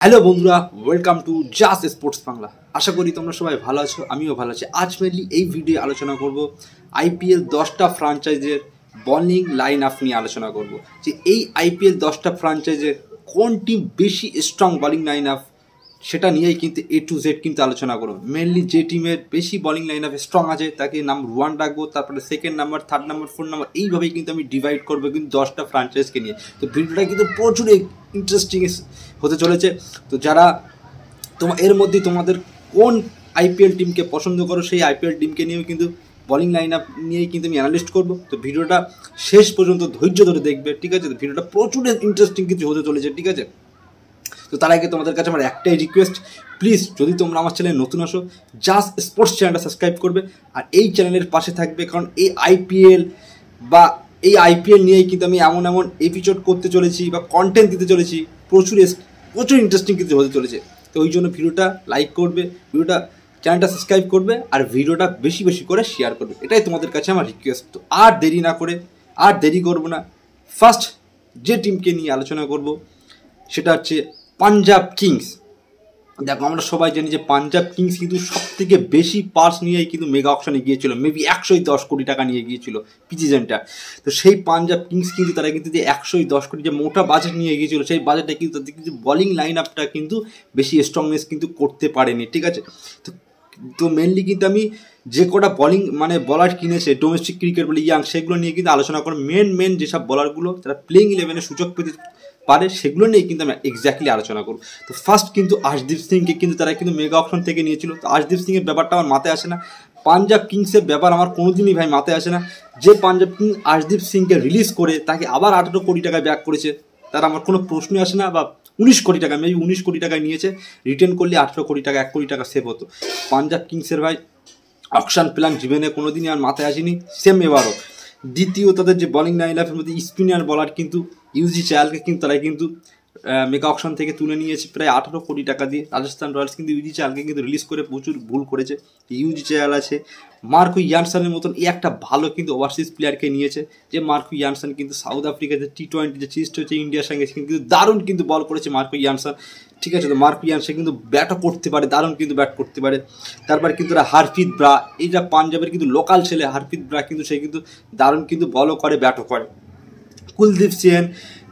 Hello বন্ধুরা, welcome to Just Sports Bangla. আশা করি তোমরা সবাই ভালো আছো, আমিও ভালো আছি। আজ মেনলি এই ভিডিও আলোচনা করব আইপিএল 10টা ফ্র্যাঞ্চাইজের বোলিং লাইন আপ নিয়ে আলোচনা করব যে এই আইপিএল 10টা ফ্র্যাঞ্চাইজের কোন টিম বেশি স্ট্রং বোলিং লাইন আপ, সেটা নিয়েই কিন্তু এ টু জেড কিন্তু আলোচনা করব। মেনলি যে টিমের বেশি বোলিং লাইন আপ স্ট্রং আছে তাকে নাম্বার 1 রাখবো, তারপরে second number, third number, fourth number, এইভাবেই কিন্তু আমি ডিভাইড করবো কিন্তু 10টা ফ্র্যাঞ্চাইজকে নিয়ে। তো ভিডিওটা কিন্তু প্রচুর ইন্টারেস্টিং হতে চলেছে। তো যারা এর মধ্যে তোমাদের কোন আইপিএল টিমকে পছন্দ করো সেই আইপিএল টিমকে নিয়েও কিন্তু বোলিং লাইন আপ নিয়েই কিন্তু আমি অ্যানালিস্ট করবো। তো ভিডিওটা শেষ পর্যন্ত ধৈর্য ধরে দেখবে, ঠিক আছে? তো ভিডিওটা প্রচুর ইন্টারেস্টিং কিছু হতে চলেছে, ঠিক আছে? তো তার আগে তোমাদের কাছে আমার একটাই রিকোয়েস্ট, প্লিজ যদি তোমরা আমার চ্যানেলে নতুন আসো, জাস্ট স্পোর্টস চ্যানেলটা সাবস্ক্রাইব করবে আর এই চ্যানেলের পাশে থাকবে, কারণ এই আইপিএল নিয়েই কিন্তু আমি এমন এপিসোড করতে চলেছি বা কন্টেন্ট দিতে চলেছি, প্রচুর ইন্টারেস্টিং কিছু হতে চলেছে। তো ওই জন্য ভিডিওটা লাইক করবে, চ্যানেলটা সাবস্ক্রাইব করবে আর ভিডিওটা বেশি বেশি করে শেয়ার করবে, এটাই তোমাদের কাছে আমার রিকোয়েস্ট। তো আর দেরি করবো না, ফার্স্ট যে টিমকে নিয়ে আলোচনা করব সেটা হচ্ছে পাঞ্জাব কিংস। দেখো, আমরা সবাই জানি যে পাঞ্জাব কিংস কিন্তু সব থেকে বেশি পার্স নিয়েই কিন্তু মেগা অকশনে গিয়েছিল, মেবি 110 কোটি টাকা নিয়ে গিয়েছিল প্রিসিজনটা। তো সেই পাঞ্জাব কিংস কিন্তু তারা কিন্তু যে 110 কোটি যে মোটা বাজেট নিয়ে গিয়েছিল, সেই বাজেটটা কিন্তু তাদের কিন্তু বোলিং লাইন আপটা কিন্তু বেশি স্ট্রংনেস কিন্তু করতে পারেনি, ঠিক আছে? তো মেনলি কিন্তু আমি যে কটা বলার কিনেছে ডোমেস্টিক ক্রিকেট বলে ইয়াং, সেগুলো নিয়ে কিন্তু আলোচনা করব। মেন যেসব বলারগুলো যারা প্লেইং 11-এ সুযোগ পেতে পারে সেগুলো নিয়ে কিন্তু আমি এক্স্যাক্টলি আলোচনা করব। তো ফার্স্ট কিন্তু আর্শদীপ সিংকে কিন্তু তারা কিন্তু মেগা অকশন থেকে নিয়েছিল। তো আর্শদীপ সিংয়ের ব্যাপারটা আমার মাথায় আসে না, পাঞ্জাব কিংসের ব্যাপার আমার কোনোদিনই ভাই মাথায় আসে না। যে পাঞ্জাব কিংস আর্শদীপ সিংকে রিলিজ করে তাকে আবার 18 কোটি টাকা ব্যাক করেছে, তার আমার কোনো প্রশ্নই আসে না। বা 19 কোটি টাকা, মেবি 19 কোটি টাকায় নিয়েছে, রিটার্ন করলে 18 কোটি টাকা, 1 কোটি টাকা সেভ হতো। পাঞ্জাব কিংসের ভাই অকশন প্ল্যান জীবনে কোনোদিনই আর মাথায় আসেনি, সেম এবারও। দ্বিতীয়, তাদের যে বোলিং লাইন আপের মধ্যে স্পিনার বলার কিন্তু ইউজি চায়ালকে কিন্তু তারা কিন্তু মেগা অকশন থেকে তুলে নিয়েছে প্রায় 18 কোটি টাকা দিয়ে। রাজস্থান রয়্যালস কিন্তু ইউজি চায়ালকে কিন্তু রিলিজ করে প্রচুর ভুল করেছে। ইউজি চায়াল আছে, মার্কো ইয়ানসনের মতন একটা ভালো কিন্তু ওভারসিজ প্লেয়ারকে নিয়েছে, যে মার্কো ইয়ানসন কিন্তু সাউথ আফ্রিকার যে T20 যে সিরিজ হচ্ছে ইন্ডিয়ার সঙ্গে কিন্তু দারুণ কিন্তু বল করেছে মার্কো ইয়ানসন, ঠিক আছে? তো মার্কো ইয়ানসন কিন্তু ব্যাটও করতে পারে, দারুণ কিন্তু ব্যাট করতে পারে। তারপর কিন্তু হারপ্রীত ব্রা, এইটা পাঞ্জাবের কিন্তু লোকাল ছেলে হারপ্রীত ব্রা, কিন্তু সে কিন্তু দারুণ কিন্তু বলও করে, ব্যাটও করে। কুলদীপ সেন,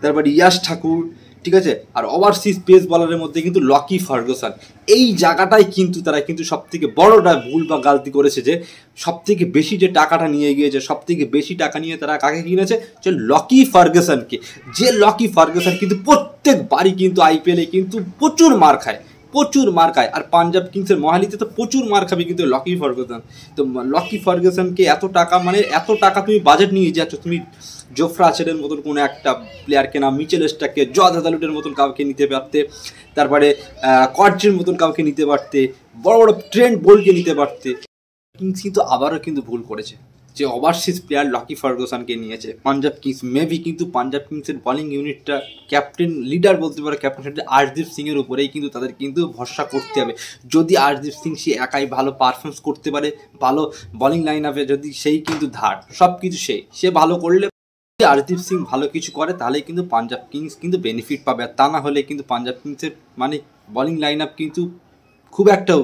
তারপর ইয়াশ ঠাকুর, ঠিক আছে? আর ওভারসিজ পেস বলারের মধ্যে কিন্তু লকি ফার্গুসন। এই জায়গাটাই কিন্তু তারা কিন্তু সব থেকে বড়টা ভুল বা গালতি করেছে, যে সব থেকে বেশি যে টাকাটা নিয়ে গিয়েছে, সব থেকে বেশি টাকা নিয়ে তারা কাকে কিনেছে, যে লকি ফার্গুসনকে। যে লকি ফার্গুসন কিন্তু প্রত্যেকবারই কিন্তু আইপিএলে কিন্তু প্রচুর মার খায়। আর পাঞ্জাব কিংসের মহালিতে তো প্রচুর মার খাবে কিন্তু লকি ফার্গুসন। তো লকি ফার্গুসনকে এত টাকা তুমি বাজেট নিয়ে যাচ্ছ, তুমি জোফরা আর্চারের মতন কোনো একটা প্লেয়ারকে না, মিচেল স্টার্ককে, জর্জ হাজালুটের মতন কাউকে নিতে পারতে, তারপরে কর্জের মতন কাউকে নিতে পারতে, বড় ট্রেন্ট বোল্টকে নিতে পারতে। কিংস কিন্তু আবারও কিন্তু ভুল করেছে, যে ওভারসিজ প্লেয়ার লকি ফার্গুসনকে নিয়েছে পাঞ্জাব কিংস। মেবি কিন্তু পাঞ্জাব কিংসের বোলিং ইউনিটটা ক্যাপ্টেন লিডার বলতে পারে, ক্যাপ্টেন আর্শদীপ সিংয়ের উপরেই কিন্তু তাদের কিন্তু ভরসা করতে হবে। যদি আর্শদীপ সিং সে একাই ভালো পারফরমেন্স করতে পারে, ভালো বোলিং লাইন আপে যদি সেই কিন্তু সব কিছু সে ভালো করলে, আর্শদীপ সিং ভালো কিছু করে, তাহলে কিন্তু পাঞ্জাব কিংস কিন্তু বেনিফিট পাবে। আর তা না হলে কিন্তু পাঞ্জাব কিংসের বোলিং লাইন আপ কিন্তু খুব একটা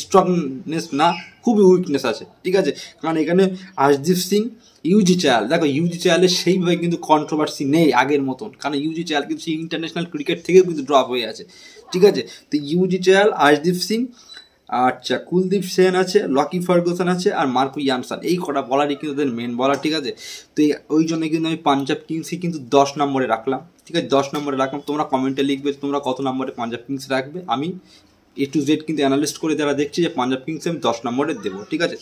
স্ট্রংনেস না, খুবই উইকনেস আছে, ঠিক আছে? কারণ এখানে আর্শদীপ সিং, ইউজি চায়াল, দেখো ইউজি চায়ালের সেইভাবে কিন্তু কন্ট্রোভার্সি নেই আগের মতন, কারণ ইউজি চায়াল কিন্তু সেই ইন্টারন্যাশনাল ক্রিকেট থেকেও কিন্তু ড্রপ হয়ে আছে, ঠিক আছে? তো ইউজি চায়াল, আর্শদীপ সিং, আচ্ছা কুলদীপ সেন আছে, লকি ফার্গুসন আছে, আর মার্কো ইয়ানসন, এই কটা বলারই কিন্তু ওদের মেন বলার, ঠিক আছে? তো ওই জন্য কিন্তু আমি পাঞ্জাব কিংসকে কিন্তু 10 নম্বরে রাখলাম, ঠিক আছে? 10 নম্বরে রাখলাম। তোমরা কমেন্টে লিখবে তোমরা কত নম্বরে পাঞ্জাব কিংস রাখবে। আমি এ টু জেড কিন্তু অ্যানালিস্ট করে যারা দেখছি যে পাঞ্জাব কিংসকে আমি 10 নম্বরে দেবো, ঠিক আছে?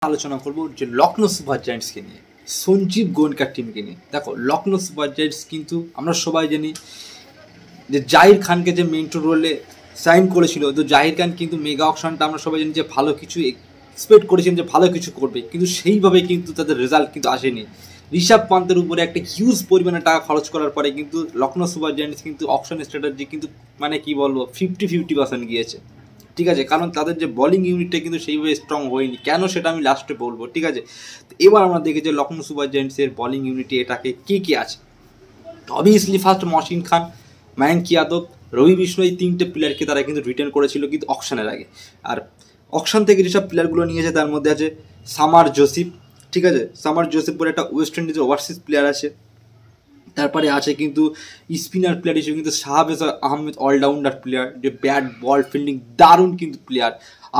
আলোচনা করবো যে লখনৌ সুপার জায়ান্টসকে নিয়ে, সঞ্জীব গোয়েঙ্কার টিমকে নিয়ে। দেখো, লখনৌ সুপার জায়ান্টস কিন্তু আমরা সবাই জানি যে জাহির খানকে যে মেন্টর রোলে সাইন করেছিল। তো জাহির খান কিন্তু মেগা অকশনটা আমরা সবাই জানি যে ভালো কিছু এক্সপেক্ট করেছেন, যে ভালো কিছু করবে, কিন্তু সেইভাবে কিন্তু তাদের রেজাল্ট কিন্তু আসেনি। ঋষভ পান্তের উপরে একটা হিউজ পরিমাণে টাকা খরচ করার পরে কিন্তু লখনৌ সুপার জায়ান্টস কিন্তু অকশন স্ট্র্যাটেজি কিন্তু কি বলবো 50-50% গিয়েছে, ঠিক আছে? কারণ তাদের যে বোলিং ইউনিটটা কিন্তু সেইভাবে স্ট্রং হয়নি। কেন সেটা আমি লাস্টে বলবো, ঠিক আছে? তো এবার আমরা দেখি যে লখনৌ সুপার জায়ান্টসের বোলিং ইউনিটে এটাকে কে আছে। অবভিয়াসলি ফার্স্ট মহসিন খান, মায়াঙ্ক যাদব, রবি বিষ্ণয় এই 3টে প্লেয়ারকে তারা কিন্তু রিটার্ন করেছিল কিন্তু অকশনের আগে। আর অকশন থেকে যেসব প্লেয়ারগুলো নিয়েছে তার মধ্যে আছে সামার জোসেফ, ঠিক আছে, সামার জোসেফ বলে একটা ওয়েস্ট ইন্ডিজের ওভারসিজ প্লেয়ার আছে। তারপরে আছে কিন্তু স্পিনার প্লেয়ার হিসেবে কিন্তু শাহবাজ আহমেদ, অলরাউন্ডার প্লেয়ার, যে ব্যাট বল ফিল্ডিং দারুণ কিন্তু প্লেয়ার।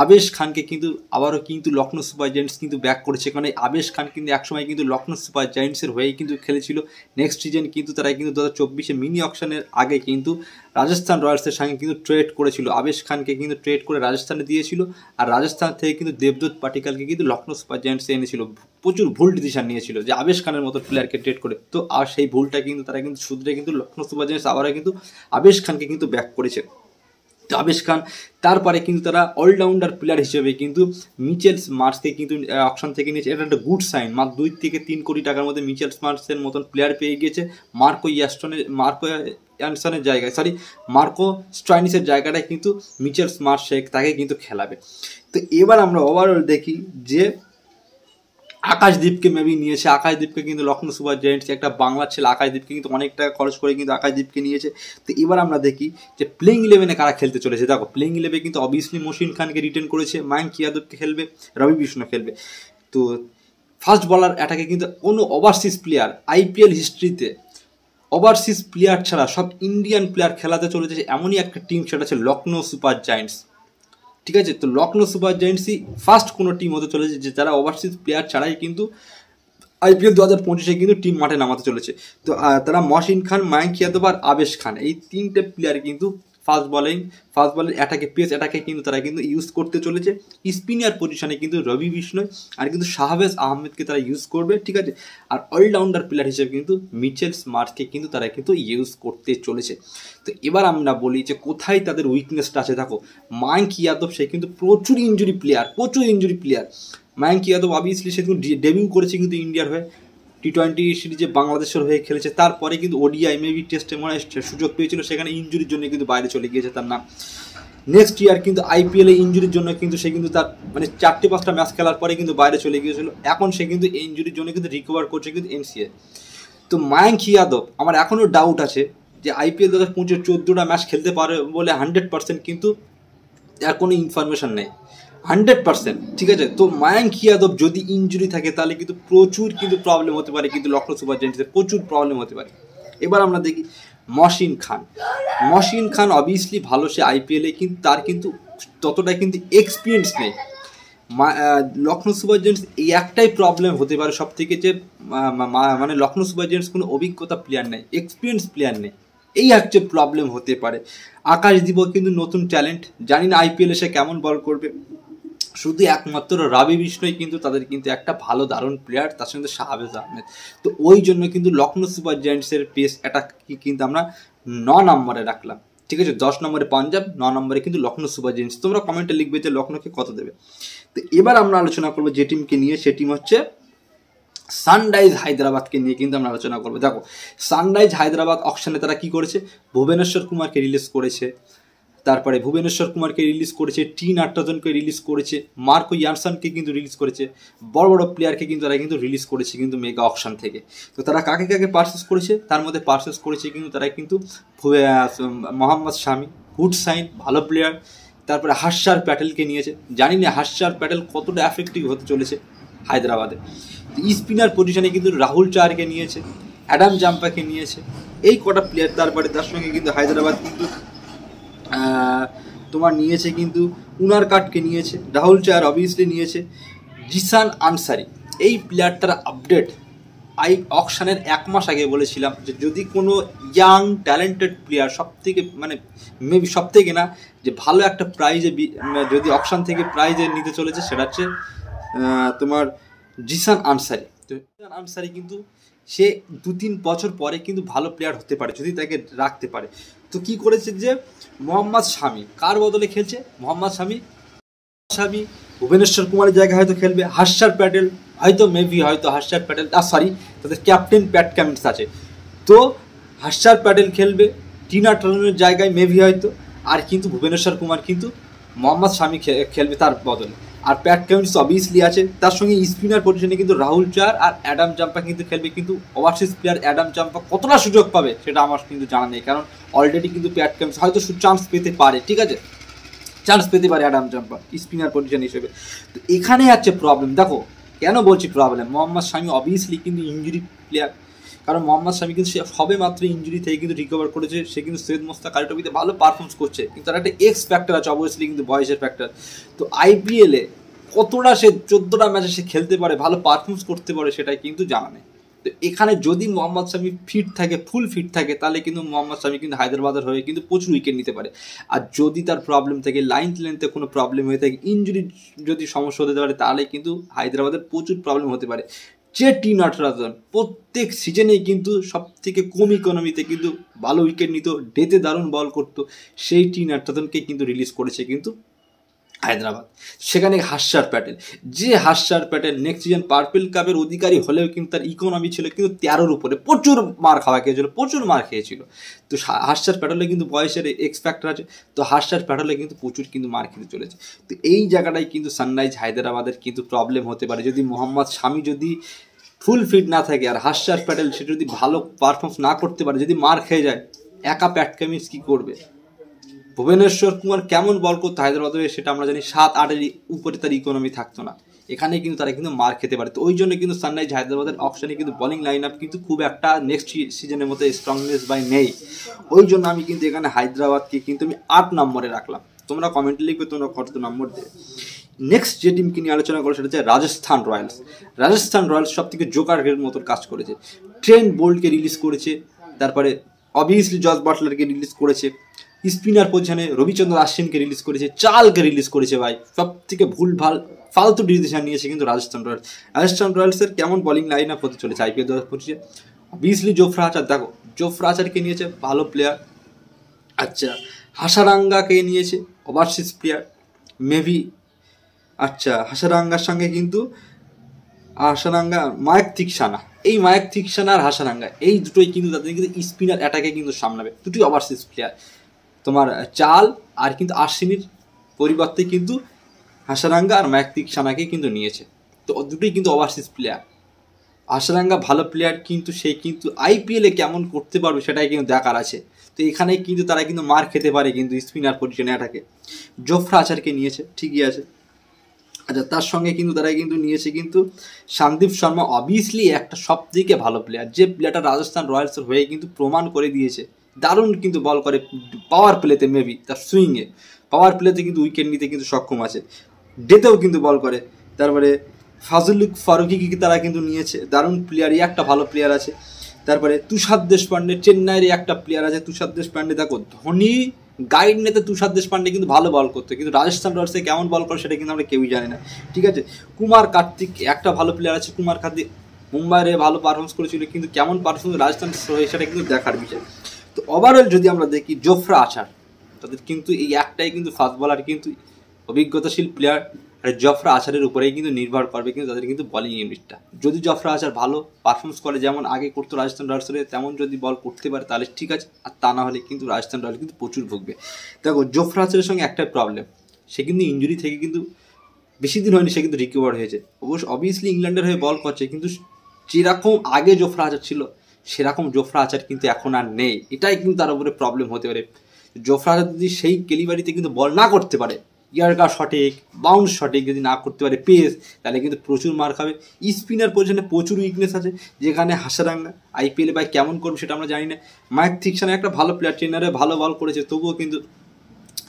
আবেশ খানকে কিন্তু আবারও কিন্তু লখনৌ সুপার জায়ান্টস কিন্তু ব্যাক করেছে, কারণ আবেশ খান কিন্তু একসময় কিন্তু লখনৌ সুপার জায়ান্টসের হয়েই কিন্তু খেলেছিল। নেক্সট সিজন কিন্তু তারা কিন্তু 2024 মিনি অকশনের আগে কিন্তু রাজস্থান রয়্যালসের সঙ্গে কিন্তু ট্রেড করেছিল। আবেশ খানকে কিন্তু ট্রেড করে রাজস্থানে দিয়েছিল, আর রাজস্থান থেকে কিন্তু দেবদূত পাটিকালকে কিন্তু লখনৌ সুপার জায়ান্টসে এনেছিল। প্রচুর ভুল ডিসিশন নিয়েছিল যে আবেশ খানের মতো প্লেয়ারকে ট্রেড করে, তো আর সেই ভুলটা কিন্তু তারা কিন্তু শুধরে কিন্তু লখনৌ সুপার জায়ান্টস আবারও কিন্তু আবেশ খানকে কিন্তু ব্যাক করেছে। তো আবেশ খান তারপরে কিন্তু তারা অলরাউন্ডার প্লেয়ার হিসেবে কিন্তু মিচেল মার্শকে কিন্তু অকশন থেকে নিয়েছে। এটা একটা গুড সাইন, মাত্র 2 থেকে 3 কোটি টাকার মধ্যে মিচেল মার্শের মতন প্লেয়ার পেয়ে গিয়েছে। মার্কো ইয়ানসনের জায়গায়, মার্কো স্ট্রাইনিসের জায়গাটায় কিন্তু মিচেল মার্শ তাকে কিন্তু খেলাবে। তো এবার আমরা ওভারঅল দেখি যে আকাশদীপকে মেবি নিয়েছে। আকাশদীপকে কিন্তু লখনৌ সুপার জায়ান্টস, একটা বাংলার ছেলে আকাশদীপকে কিন্তু অনেক টাকা খরচ করে কিন্তু আকাশদীপকে নিয়েছে। তো এবার আমরা দেখি যে প্লেইং 11-এ কারা খেলতে চলেছে। দেখো প্লেইং 11 কিন্তু অবভিয়াসলি মহসিন খানকে রিটার্ন করেছে, মায়াঙ্ক ইয়াদবকে খেলবে, রবি বিষ্ণয় খেলবে। তো ফাস্ট বলার অ্যাটাকে কিন্তু কোনো ওভারসিজ প্লেয়ার আইপিএল হিস্ট্রিতে ওভারসিজ প্লেয়ার ছাড়া সব ইন্ডিয়ান প্লেয়ার খেলাতে চলেছে এমনই একটা টিম, সেটা হচ্ছে লখনৌ সুপার জায়ান্টস, ঠিক আছে। তো লখনৌ সুপার জায়ান্টসই ফার্স্ট কোনো টিম হতে চলেছে যে যারা ওভারসিজ প্লেয়ার ছাড়াই কিন্তু আইপিএল 2025-এ কিন্তু টিম মাঠে নামাতে চলেছে। তো তারা মহসিন খান, মায়াঙ্ক ইয়াদব আর আবেশ খান, এই 3টে প্লেয়ার কিন্তু ফাস্ট বলের অ্যাটাকে, পেস অ্যাটাকে কিন্তু তারা কিন্তু ইউজ করতে চলেছে। স্পিনার পজিশনে কিন্তু রবি বিষ্ণয় আর কিন্তু শাহবাজ আহমেদকে তারা ইউজ করবে, ঠিক আছে। আর অলরাউন্ডার প্লেয়ার হিসেবে কিন্তু মিচেল মার্শকে কিন্তু তারা কিন্তু ইউজ করতে চলেছে। তো এবার আমরা বলি যে কোথায় তাদের উইকনেসটা আছে। দেখো মায়াঙ্ক ইয়াদব সে কিন্তু প্রচুর injury player. Mayank Yadav obviously সে কিন্তু ডেবিউ করেছে কিন্তু ইন্ডিয়ার হয়ে, টি20 সিরিজে বাংলাদেশের হয়ে খেলেছে, তারপরে কিন্তু ওডিআই মেবি টেস্টে মনে হয় সুযোগ পেয়েছিল, সেখানে ইঞ্জুরির জন্য কিন্তু বাইরে চলে গিয়েছে তার নাম। নেক্সট ইয়ার কিন্তু আইপিএলে ইঞ্জুরির জন্য কিন্তু সে কিন্তু তার মানে 4-5টা ম্যাচ খেলার পরে কিন্তু বাইরে চলে গিয়েছিল। এখন সে কিন্তু ইঞ্জুরির জন্য কিন্তু রিকভার করছে কিন্তু এনসিএ। তো মায়াঙ্ক ইয়াদব আমার এখনও ডাউট আছে যে আইপিএল 2025 14টা ম্যাচ খেলতে পারে বলে 100% কিন্তু এর কোনো ইনফরমেশন নেই 100%, ঠিক আছে। তো মায়াঙ্ক ইয়াদব যদি ইঞ্জুরি থাকে তাহলে কিন্তু প্রচুর কিন্তু প্রবলেম হতে পারে, কিন্তু লখনৌ সুপার জায়ান্টসের প্রচুর প্রবলেম হতে পারে। এবার আমরা দেখি মহসিন খান অবভিয়াসলি ভালো, সে আইপিএলে, কিন্তু তার কিন্তু ততটা কিন্তু এক্সপিরিয়েন্স নেই। লখনৌ সুপার জায়ান্টস এই একটাই প্রবলেম হতে পারে সব থেকে, যে মানে লখনৌ সুপার জায়ান্টস কোনো অভিজ্ঞতা প্লেয়ার নেই, এক্সপিরিয়েন্স প্লেয়ার নেই, এই হচ্ছে প্রবলেম হতে পারে। আকাশদীপও কিন্তু নতুন ট্যালেন্ট, জানি না আইপিএলে সে কেমন বল করবে। শুধু একমাত্র রবি বিষ্ণয় কিন্তু তাদের কিন্তু একটা ভালো দারুণ প্লেয়ার, তার সঙ্গে শাহবাজ আহমেদ। তো ওই জন্য কিন্তু লখনৌ সুপার জায়ান্টসের পেস অ্যাটাক কিন্তু আমরা 9 নম্বরে রাখলাম, ঠিক আছে। 10 নম্বরে পাঞ্জাব, 9 নম্বরে কিন্তু লখনৌ সুপার জায়ান্টস। তোমরা কমেন্টে লিখবে যে লখনৌকে কত দেবে। তো এবার আমরা আলোচনা করবো যে টিমকে নিয়ে, সে টিম হচ্ছে সানরাইজ হায়দ্রাবাদকে নিয়ে কিন্তু আমরা আলোচনা করবো। দেখো সানরাইজ হায়দ্রাবাদ অকশনে তারা কি করেছে, ভুবনেশ্বর কুমারকে রিলিজ করেছে, তারপরে টি নাট্রাজনকে রিলিজ করেছে, মার্কো ইয়ানসনকে কিন্তু রিলিজ করেছে, বড় বড় প্লেয়ারকে কিন্তু তারা কিন্তু রিলিজ করেছে কিন্তু মেগা অকশন থেকে। তো তারা কাকে পারচেস করেছে, তার মধ্যে পারচেস করেছে কিন্তু তারা কিন্তু মোহাম্মদ শামি, গুড সাইন, ভালো প্লেয়ার। তারপরে হর্ষার প্যাটেলকে নিয়েছে, জানি না হর্ষার প্যাটেল কতটা এফেক্টিভ হতে চলেছে হায়দ্রাবাদে। স্পিনার পজিশনে কিন্তু রাহুল চাহারকে নিয়েছে, অ্যাডাম জাম্পাকে নিয়েছে, এই কটা প্লেয়ার। তারপরে তার সঙ্গে কিন্তু হায়দ্রাবাদ কিন্তু তোমার নিয়েছে কিন্তু উনারকাটকে নিয়েছে, রাহুল চাহার অবভিয়াসলি নিয়েছে, জিসান আনসারি। এই প্লেয়ারটার আপডেট অকশনের 1 মাস আগে বলেছিলাম যে যদি কোনো ইয়াং ট্যালেন্টেড প্লেয়ার সবথেকে না যে ভালো একটা প্রাইজে যদি অকশন থেকে প্রাইজে নিতে চলেছে, সেটা হচ্ছে তোমার জিসান আনসারি। তো জিসান আনসারি কিন্তু সে 2-3 বছর পরে কিন্তু ভালো প্লেয়ার হতে পারে যদি তাকে রাখতে পারে। তো কি করেছে যে মোহাম্মদ শামি কার বদলে খেলছে, মোহাম্মদ শামি ভুবনেশ্বর কুমারের জায়গায় হয়তো খেলবে, হর্ষার প্যাটেল তাদের ক্যাপ্টেন প্যাট কামিন্স আছে, তো হর্ষার প্যাটেল খেলবে, টি নাটরাজনের জায়গায় মেবি হয়তো, আর কিন্তু ভুবনেশ্বর কুমার কিন্তু মোহাম্মদ শামি খেলবে তার বদলে। আর প্যাট কামিন্স অবভিয়াসলি আছে, তার সঙ্গে স্পিনার পজিশনে কিন্তু রাহুল চার আর অ্যাডাম জাম্পা কিন্তু খেলবে। কিন্তু ওভারসিজ প্লেয়ার অ্যাডাম জাম্পা কতটা সুযোগ পাবে সেটা আমার কিন্তু জানা নেই, কারণ অলরেডি কিন্তু প্যাট কামিন্স হয়তো চান্স পেতে পারে, ঠিক আছে, চান্স পেতে পারে অ্যাডাম জাম্পা স্পিনার পজিশন হিসেবে। তো এখানে আছে প্রবলেম। দেখো কেন বলছি প্রবলেম, মোহাম্মদ শামি অবভিয়াসলি কিন্তু ইঞ্জুরি প্লেয়ার, কারণ মোহাম্মদ শামি কিন্তু সে সবে মাত্র ইঞ্জুরি থেকে কিন্তু রিকভার করেছে, সে কিন্তু সৈয়দ মোস্তাক আলী ট্রফিতে ভালো পারফরমেন্স করছে, কিন্তু তার একটা এক্স ফ্যাক্টর আছে অবভিয়াসলি, কিন্তু বয়সের ফ্যাক্টর। তো আইপিএলে কতটা সে 14টা ম্যাচে সে খেলতে পারে, ভালো পারফরমেন্স করতে পারে, সেটাই কিন্তু জানা নেই। তো এখানে যদি মোহাম্মদ শামি ফিট থাকে, ফুল ফিট থাকে, তাহলে কিন্তু মোহাম্মদ শামি কিন্তু হায়দ্রাবাদের হয়ে কিন্তু প্রচুর উইকেট নিতে পারে। আর যদি তার প্রবলেম থাকে, লেন্থে কোনো প্রবলেম হয়ে থাকে, ইঞ্জুরি যদি সমস্যা হতে পারে, তাহলে কিন্তু হায়দ্রাবাদের প্রচুর প্রবলেম হতে পারে। যে টি নটরাজন প্রত্যেক সিজনেই কিন্তু সব থেকে কম ইকোনমিতে কিন্তু ভালো উইকেট নিত, ডেতে দারুণ বল করতো, সেই টি নটরাজনকে কিন্তু রিলিজ করেছে কিন্তু হায়দ্রাবাদ। সেখানে হার্ষার প্যাটেল, যে হার্ষার প্যাটেল নেক্সট সিজন পার্পেল কাপের অধিকারী হলেও কিন্তু তার ইকোনমি ছিল কিন্তু 13-র উপরে, প্রচুর মার খাওয়া খেয়েছিল, প্রচুর মার খেয়েছিল। তো হার্ষার প্যাটেলে কিন্তু বয়সের এক্স ফ্যাক্টর আছে, তো হার্ষার প্যাটেলে কিন্তু প্রচুর কিন্তু মার খেতে চলেছে। তো এই জায়গাটায় কিন্তু সানরাইজ হায়দ্রাবাদের কিন্তু প্রবলেম হতে পারে, যদি মোহাম্মদ শামি যদি ফুল ফিট না থাকে আর হার্ষার প্যাটেল সে যদি ভালো পারফরমেন্স না করতে পারে, যদি মার খেয়ে যায়, একা প্যাট কামিন্স কী করবে? ভুবনেশ্বর কুমার কেমন বল করতো হায়দ্রাবাদে সেটা আমরা জানি, 7-8-এর উপরে তার ইকোনমি থাকতো না, এখানে কিন্তু তারা কিন্তু মার খেতে পারে। তো ওই জন্য কিন্তু সানরাইজ হায়দ্রাবাদের অপশানে কিন্তু বোলিং লাইন আপ কিন্তু খুব একটা নেক্সট সিজনের মতো স্ট্রংনেস বাই নেই। ওই জন্য আমি কিন্তু এখানে হায়দ্রাবাদকে কিন্তু আমি 8 নম্বরে রাখলাম। তোমরা কমেন্টে লিখবে তোমরা কত নম্বর দেবে। নেক্সট যে টিমকে নিয়ে আলোচনা করো সেটা হচ্ছে রাজস্থান রয়্যালস। রাজস্থান রয়্যালস সব থেকে জোকারের মতো কাজ করেছে, ট্রেন্ট বোল্টকে রিলিজ করেছে, তারপরে অবভিয়াসলি জস বাটলারকে রিলিজ করেছে, স্পিনার পজিশনে রবিচন্দ্র আশ্বিনকে রিলিজ করেছে, চালকে রিলিজ করেছে। ভাই সব থেকে ফালতু ডিসিশন নিয়েছে কিন্তু রাজস্থান রয়্যালস। রাজস্থান রয়্যালসের কেমন বোলিং লাইন আপ হতে চলেছে IPL 2025-এ? অবভিয়াসলি জোফরা আচার, দেখো জোফরা আচারকে নিয়েছে, ভালো প্লেয়ার। আচ্ছা হাসারাঙ্গাকে নিয়েছে, ওভারসিজ প্লেয়ার মেবি। আচ্ছা হাসারাঙ্গার সঙ্গে কিন্তু মায়েক থিকসানা, এই মায়েক থিকসানা আর হাসারাঙ্গা এই দুটোই কিন্তু তাদের কিন্তু স্পিনার অ্যাটাকে কিন্তু সামলাবে, দুটোই ওভারসিজ প্লেয়ার। তোমার চাল আর কিন্তু আশ্বিনীর পরিবর্তে কিন্তু হাসারাঙ্গা আর মায়েক থিকসানাকে কিন্তু নিয়েছে, তো দুটোই কিন্তু ওভারসিজ প্লেয়ার। হাসারাঙ্গা ভালো প্লেয়ার, কিন্তু সে কিন্তু IPL-এ কেমন করতে পারবে সেটাই কিন্তু দেখার আছে। তো এখানে কিন্তু তারা কিন্তু মার খেতে পারে কিন্তু স্পিনার পজিশনে অ্যাটাকে। জোফরা আচারকে নিয়েছে, ঠিকই আছে। আচ্ছা তার সঙ্গে কিন্তু তারা কিন্তু নিয়েছে কিন্তু সন্দীপ শর্মা, অবভিয়াসলি একটা সব থেকে ভালো প্লেয়ার, যে প্লেয়ারটা রাজস্থান রয়্যালসের হয়ে কিন্তু প্রমাণ করে দিয়েছে, দারুণ কিন্তু বল করে পাওয়ার প্লেতে, মেবি তার সুইংয়ে পাওয়ার প্লেতে কিন্তু উইকেট নিতে কিন্তু সক্ষম আছে, ডেতেও কিন্তু বল করে। তারপরে ফাজুল ফারুকিকে তারা কিন্তু নিয়েছে, দারুণ প্লেয়ারই একটা ভালো প্লেয়ার আছে। তারপরে তুষার দেশপান্ডে, চেন্নাইয়ের একটা প্লেয়ার আছে তুষার দেশপান্ডে। দেখো ধোনি গাইড নিতে তুষার দেশপান্ডে কিন্তু ভালো বল করতো, কিন্তু রাজস্থান রয়্যালসে কেমন বল করে সেটা কিন্তু আমরা কেউই জানি না, ঠিক আছে। কুমার কার্তিক একটা ভালো প্লেয়ার আছে, কুমার কার্তিক মুম্বাইয়ে ভালো পারফরমেন্স করেছিল, কিন্তু কেমন পারফরমেন্স রাজস্থান সেটা কিন্তু দেখার বিষয়। তো ওভারঅল যদি আমরা দেখি জোফরা আচার, তাদের কিন্তু এই একটাই কিন্তু ফাস্ট বলার কিন্তু অভিজ্ঞতাশীল প্লেয়ার, আর জফরা আচারের উপরেই কিন্তু নির্ভর করবে কিন্তু তাদের কিন্তু বলিং ইউনিটটা। যদি জফরা আচার ভালো পারফরমেন্স করে, যেমন আগে করতো রাজস্থান রয়্যালসের, তেমন যদি বল করতে পারে তাহলে ঠিক আছে, আর তা না হলে কিন্তু রাজস্থান রয়্যালস কিন্তু প্রচুর ভুগবে। দেখো জফরা আচারের সঙ্গে একটাই প্রবলেম, সে কিন্তু ইঞ্জুরি থেকে কিন্তু বেশি দিন হয়নি, সে কিন্তু রিকভার হয়েছে। অবভিয়াসলি ইংল্যান্ডের হয়ে বল করছে, কিন্তু যেরকম আগে জফরা আচার ছিল সেরকম জফরা আচার কিন্তু এখন আর নেই, এটাই কিন্তু তার উপরে প্রবলেম হতে পারে। জফরা আচার যদি সেই ক্যালিবারিতে কিন্তু বল না করতে পারে, ইয়ার্কার সঠিক, বাউন্স সঠিক যদি না করতে পারে, পেস, তাহলে কিন্তু প্রচুর মার খাবে। স্পিনার পজিশনে প্রচুর উইকনেস আছে, যেখানে হাসারাঙ্গা IPL-এ ভাই কেমন করবে সেটা আমরা জানি না। মায়েক থিকসানা একটা ভালো প্লেয়ার, ট্রেনারে ভালো বল করেছে, তবুও কিন্তু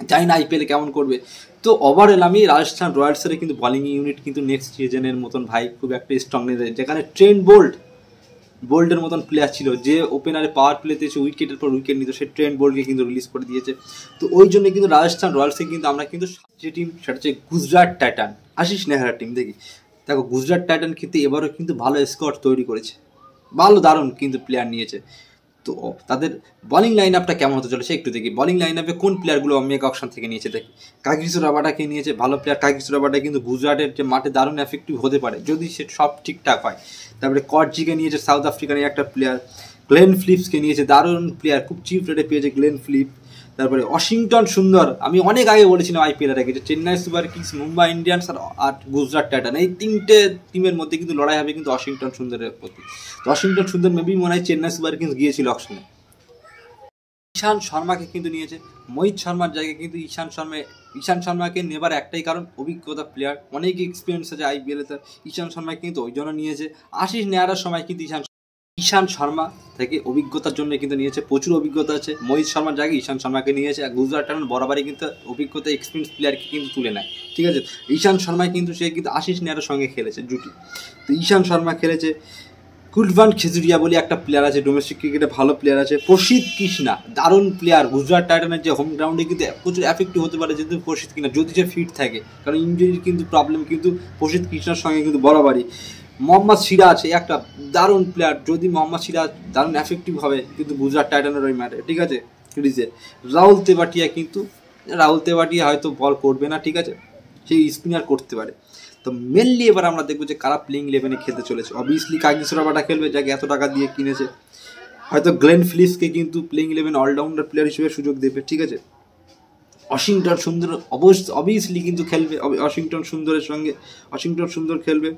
জানি না IPL-এ কেমন করবে। তো ওভারঅল আমি রাজস্থান রয়্যালসের কিন্তু বলিং ইউনিট কিন্তু নেক্সট সিজনের মতন ভাই খুব একটা স্ট্রং নেই, যেখানে ট্রেন্ট বোল্টের মতন প্লেয়ার ছিল, যে ওপেনারে পাওয়ার প্লেতে এসে উইকেটের পর উইকেট নিত, সেই ট্রেন্ট বোল্টকে কিন্তু রিলিজ করে দিয়েছে। তো ওই জন্য কিন্তু রাজস্থান রয়্যালসে কিন্তু আমরা কিন্তু যে টিম সেটা হচ্ছে গুজরাট টাইটান, আশিস নেহরার টিম। দেখো গুজরাট টাইটান কিন্তু এবারও কিন্তু ভালো স্কোয়াড তৈরি করেছে, ভালো দারুণ কিন্তু প্লেয়ার নিয়েছে। তো তাদের বলিং লাইন আপটা কেমন হতে চলেছে একটু দেখি। বলিং লাইন আপে কোন প্লেয়ারগুলো মেগা অকশন থেকে নিয়েছে দেখি। কাগিসো রাবাডাকে নিয়েছে, ভালো প্লেয়ার। কাগিসো রাবাডা কিন্তু গুজরাটের যে মাঠে দারুণ এফেক্টিভ হতে পারে যদি সে সব ঠিকঠাক হয়। তারপরে কটজিকে নিয়েছে, সাউথ আফ্রিকার একটা প্লেয়ার। গ্লেন ফিলিপসকে নিয়েছে, দারুণ প্লেয়ার, খুব চিপ রেটে পেয়েছে গ্লেন ফিলিপ। তারপরে ওয়াশিংটন সুন্দর, আমি অনেক আগে বলেছিলাম আইপিএলের আগে যে Chennai Super Kings, Mumbai Indians আর গুজরাট টাইটান, এই তিনটে টিমের মধ্যে কিন্তু লড়াই হবে কিন্তু ওয়াশিংটন সুন্দরের প্রতি। তো ওয়াশিংটন সুন্দর মেবি মনে হয় চেন্নাই সুপার কিংস গিয়েছিল অকশনে। ঈশান শর্মাকে কিন্তু নিয়েছে, মোহিত শর্মার জায়গায় কিন্তু ঈশান শর্মাকে নেবার একটাই কারণ, অভিজ্ঞতা প্লেয়ার, অনেক এক্সপিরিয়েন্স আছে আইপিএলে, তার ঈশান শর্মাকে কিন্তু ওই জন্য নিয়েছে। আশিস নেয়ার সময় কিন্তু ঈশান শর্মা থেকে অভিজ্ঞতার জন্য কিন্তু নিয়েছে, প্রচুর অভিজ্ঞতা আছে। মোহিত শর্মার জায়গায় ঈশান শর্মাকে নিয়েছে। আর গুজরাট টাইটান বরাবরই কিন্তু অভিজ্ঞতা এক্সপিরিয়েন্স প্লেয়ারকে কিন্তু তুলে নেয়, ঠিক আছে। ঈশান শর্মায় কিন্তু সে কিন্তু আশিস নেয়ারের সঙ্গে খেলেছে জুটি। তো ঈশান শর্মা খেলেছে। কুলভান খেজুরিয়া বলে একটা প্লেয়ার আছে, ডোমেস্টিক ক্রিকেটে ভালো প্লেয়ার আছে। প্রসিদ্ধ কৃষ্ণা দারুণ প্লেয়ার, গুজরাট টাইটানের যে হোম গ্রাউন্ডে কিন্তু প্রচুর এফেক্টিভ হতে পারে যেহেতু প্রসিদ্ধ কৃষ্ণা, যদি সে ফিট থাকে, কারণ ইঞ্জুরির কিন্তু প্রবলেম কিন্তু প্রসিদ্ধ কৃষ্ণার সঙ্গে কিন্তু বরাবরই। মোহাম্মদ সিরাজ একটা দারুণ প্লেয়ার, যদি মোহাম্মদ সিরাজ দারুণ এফেক্টিভ হবে কিন্তু গুজরাট টাইটানের ওই ম্যাটে, ঠিক আছে সিরিজে। রাহুল তেভাটিয়া হয়তো বল করবে না, ঠিক আছে, সেই স্পিনার করতে পারে। তো মেনলি এবার আমরা দেখবো যে কারা প্লেইং 11-এ খেলতে চলেছে। অবভিয়াসলি কাগিসো রাবাডা খেলবে, যাকে এত টাকা দিয়ে কিনেছে। হয়তো গ্লেন ফিলিপসকে কিন্তু প্লেইং 11 অলরাউন্ডার প্লেয়ার হিসেবে সুযোগ দেবে, ঠিক আছে। ওয়াশিংটন সুন্দর অবভিয়াসলি কিন্তু খেলবে, ওয়াশিংটন সুন্দর খেলবে।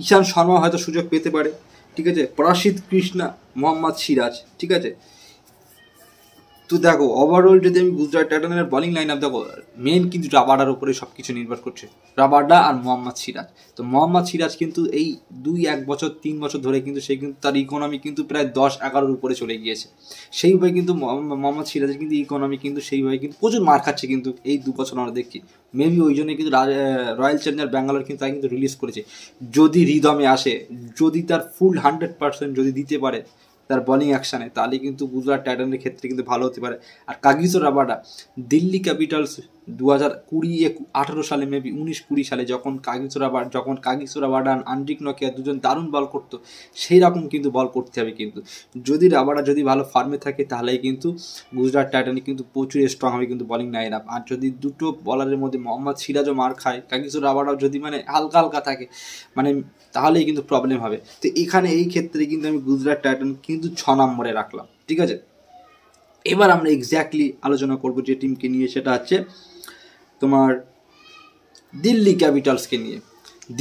ঈশান শর্মা হয়তো সুযোগ পেতে পারে, ঠিক আছে। প্রসিদ্ধ কৃষ্ণা, মোহাম্মদ সিরাজ, ঠিক আছে। তো দেখো ওভারঅল যদি আমি গুজরাট টাইটানের বোলিং লাইন আপ দেখো, মেন কিন্তু রাবাডার উপরে সব কিছু নির্ভর করছে, রাবাডা আর মোহাম্মদ সিরাজ। তো মোহাম্মদ সিরাজ কিন্তু এই 2-1 বছর 3 বছর ধরে কিন্তু সে কিন্তু তার ইকোনমি কিন্তু প্রায় 10-11 উপরে চলে গিয়েছে। সেইভাবে কিন্তু মোহাম্মদ সিরাজের কিন্তু ইকোনমি কিন্তু সেইভাবে কিন্তু প্রচুর মার খাচ্ছে কিন্তু এই 2 বছর আমরা দেখছি। মেবি ওই জন্য কিন্তু রয়্যাল চ্যালেঞ্জার ব্যাঙ্গালোর কিন্তু তাই কিন্তু রিলিজ করেছে। যদি রিদমে আসে, যদি তার ফুল 100% যদি দিতে পারে তার বোলিং অ্যাকশানে, তাহলে কিন্তু গুজরাট টাইটানের ক্ষেত্রে কিন্তু ভালো হতে পারে। আর কাগিসো রাবাডা, দিল্লি ক্যাপিটালস 2018 সালে মেবি 19-20 সালে যখন কাগিসো রাবাডা আন্ড্রিক নকিয়া দুজন দারুণ বল করতো, সেই রকম কিন্তু বল করতে হবে কিন্তু। যদি রাবাডা যদি ভালো ফর্মে থাকে তাহলেই কিন্তু গুজরাট টাইটানে কিন্তু প্রচুর স্ট্রং হবে কিন্তু বোলিং লাইন আপ। আর যদি দুটো বলারের মধ্যে মোহাম্মদ সিরাজও মার খায়, কাগিসো রাবাডাও যদি মানে হালকা থাকে, মানে তাহলেই কিন্তু প্রবলেম হবে। তো এখানে এই ক্ষেত্রে কিন্তু আমি গুজরাট টাইটান কিন্তু 6 নম্বরে রাখলাম, ঠিক আছে। এবার আমরা এক্স্যাক্টলি আলোচনা করব যে টিমকে নিয়ে, সেটা হচ্ছে তোমার দিল্লি ক্যাপিটালসকে নিয়ে।